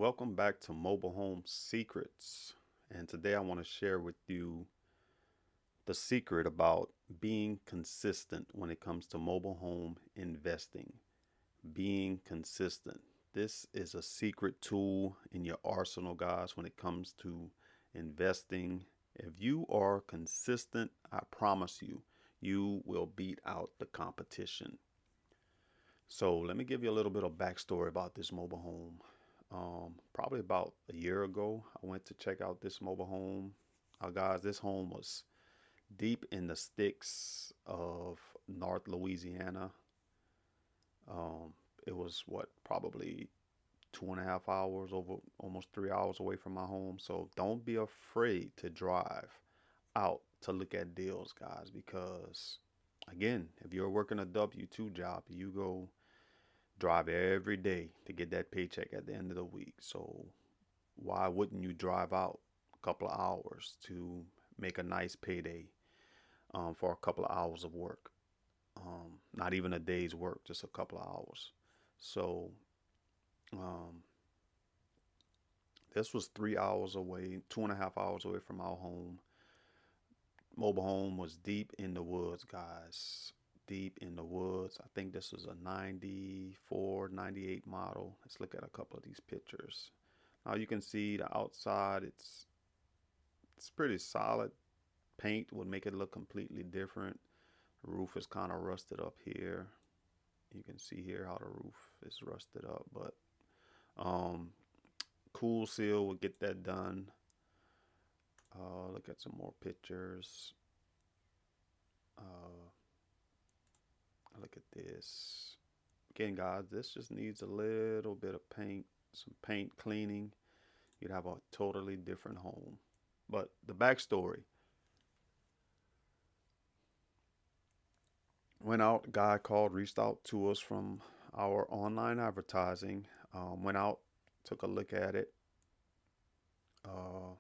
Welcome back to Mobile Home Secrets. And today I want to share with you the secret about being consistent when it comes to mobile home investing. Being consistent. This is a secret tool in your arsenal, guys, when it comes to investing. If you are consistent, I promise you, you will beat out the competition. So let me give you a little bit of backstory about this mobile home. Probably about a year ago, I went to check out this mobile home. Guys, this home was deep in the sticks of North Louisiana. Um, it was probably 2.5 hours, over almost 3 hours away from my home. So don't be afraid to drive out to look at deals, guys, because again, if you're working a W-2 job, you go drive every day to get that paycheck at the end of the week. So why wouldn't you drive out a couple of hours to make a nice payday for a couple of hours of work? Not even a day's work, just a couple of hours. So um, this was 3 hours away, 2.5 hours away from our home. Mobile home was deep in the woods, guys. Deep in the woods. I think this was a 94, 98 model. Let's look at a couple of these pictures. Now you can see the outside, it's pretty solid. Paint would make it look completely different. The roof is kind of rusted up here. You can see here how the roof is rusted up, but um, cool seal would get that done. Look at some more pictures. Uh, Look at this. Again, guys, this just needs a little bit of paint, some paint cleaning. You'd have a totally different home. But the backstory, went out, a guy called, reached out to us from our online advertising, went out, took a look at it. Uh,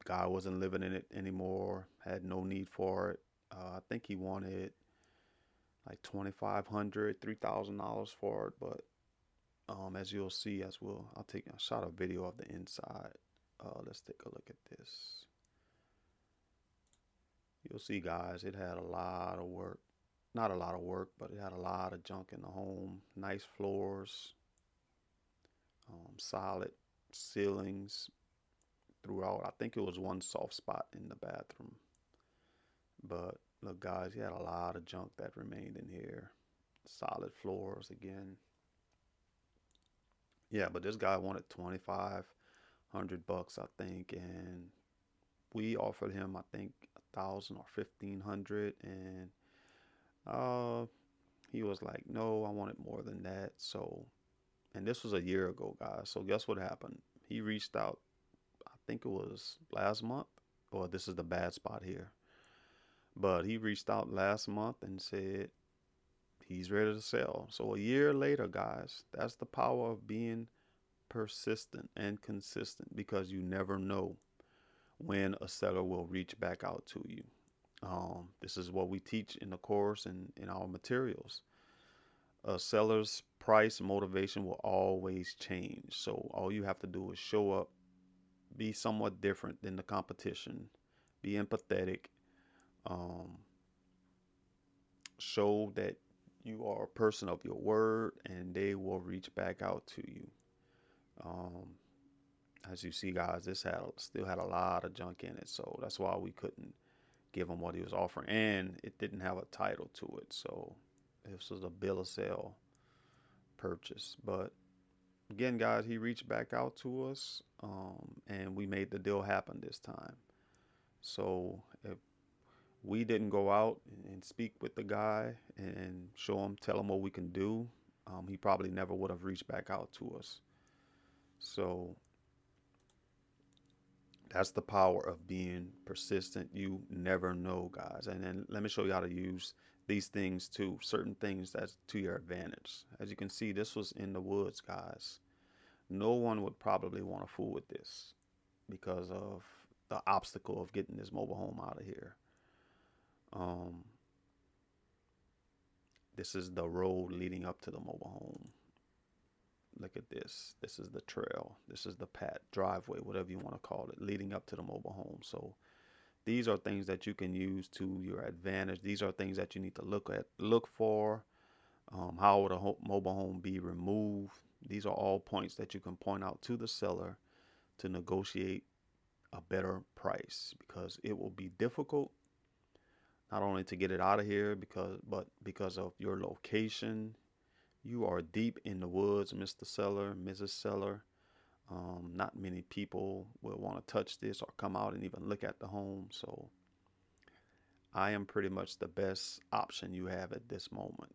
Guy wasn't living in it anymore, had no need for it. I think he wanted like 2,500, $3,000 for it, but as you'll see, I shot a video of the inside. Let's take a look at this. You'll see, guys, it had a lot of work. Not a lot of work, but it had a lot of junk in the home. Nice floors, solid ceilings throughout. I think it was one soft spot in the bathroom. But look, guys, he had a lot of junk that remained in here. Solid floors again. Yeah, but this guy wanted 2,500 bucks, I think, and we offered him, I think, 1,000 or 1,500, and uh, he was like, "No, I wanted more than that." So, and this was a year ago, guys. So guess what happened? He reached out. I think it was last month, or this is the bad spot here. But he reached out last month and said he's ready to sell. So a year later, guys, that's the power of being persistent and consistent, because you never know when a seller will reach back out to you. This is what we teach in the course and in our materials. A seller's price motivation will always change. So all you have to do is show up, be somewhat different than the competition, be empathetic, um, show that you are a person of your word, and they will reach back out to you. Um, as you see, guys, this still had a lot of junk in it, so that's why we couldn't give him what he was offering, and it didn't have a title to it. So this was a bill of sale purchase. But again, guys, he reached back out to us, and we made the deal happen this time. So if we didn't go out and speak with the guy and show him, tell him what we can do, he probably never would have reached back out to us. So that's the power of being persistent. You never know, guys. And then let me show you how to use these things too, certain things that's to your advantage. As you can see, this was in the woods, guys. No one would probably want to fool with this because of the obstacle of getting this mobile home out of here. Um, this is the road leading up to the mobile home. Look at this. This is the trail. This is the path, driveway, whatever you want to call it, leading up to the mobile home. So these are things that you can use to your advantage. These are things that you need to look for. How would a mobile home be removed? These are all points that you can point out to the seller to negotiate a better price, because it will be difficult not only to get it out of here but because of your location. You are deep in the woods, Mr. Seller, Mrs. Seller. Not many people will want to touch this or come out and even look at the home. So I am pretty much the best option you have at this moment.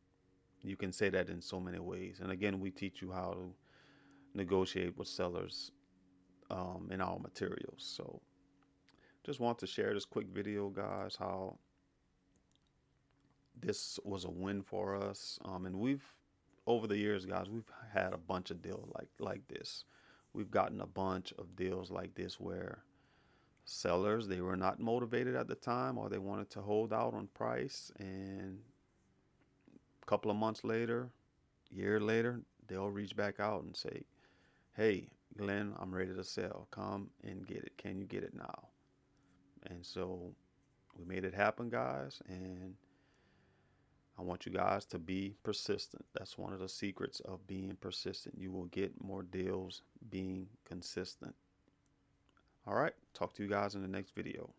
You can say that in so many ways. And again, we teach you how to negotiate with sellers in our materials. So just want to share this quick video, guys, how this was a win for us. And we've, over the years, guys, we've had a bunch of deals like this. We've gotten a bunch of deals like this where sellers, they were not motivated at the time, or they wanted to hold out on price, and a couple of months later, year later, they'll reach back out and say, hey, Glenn, I'm ready to sell. Come and get it. Can you get it now? And so we made it happen, guys. And I want you guys to be persistent. That's one of the secrets of being persistent. You will get more deals being consistent. All right. Talk to you guys in the next video.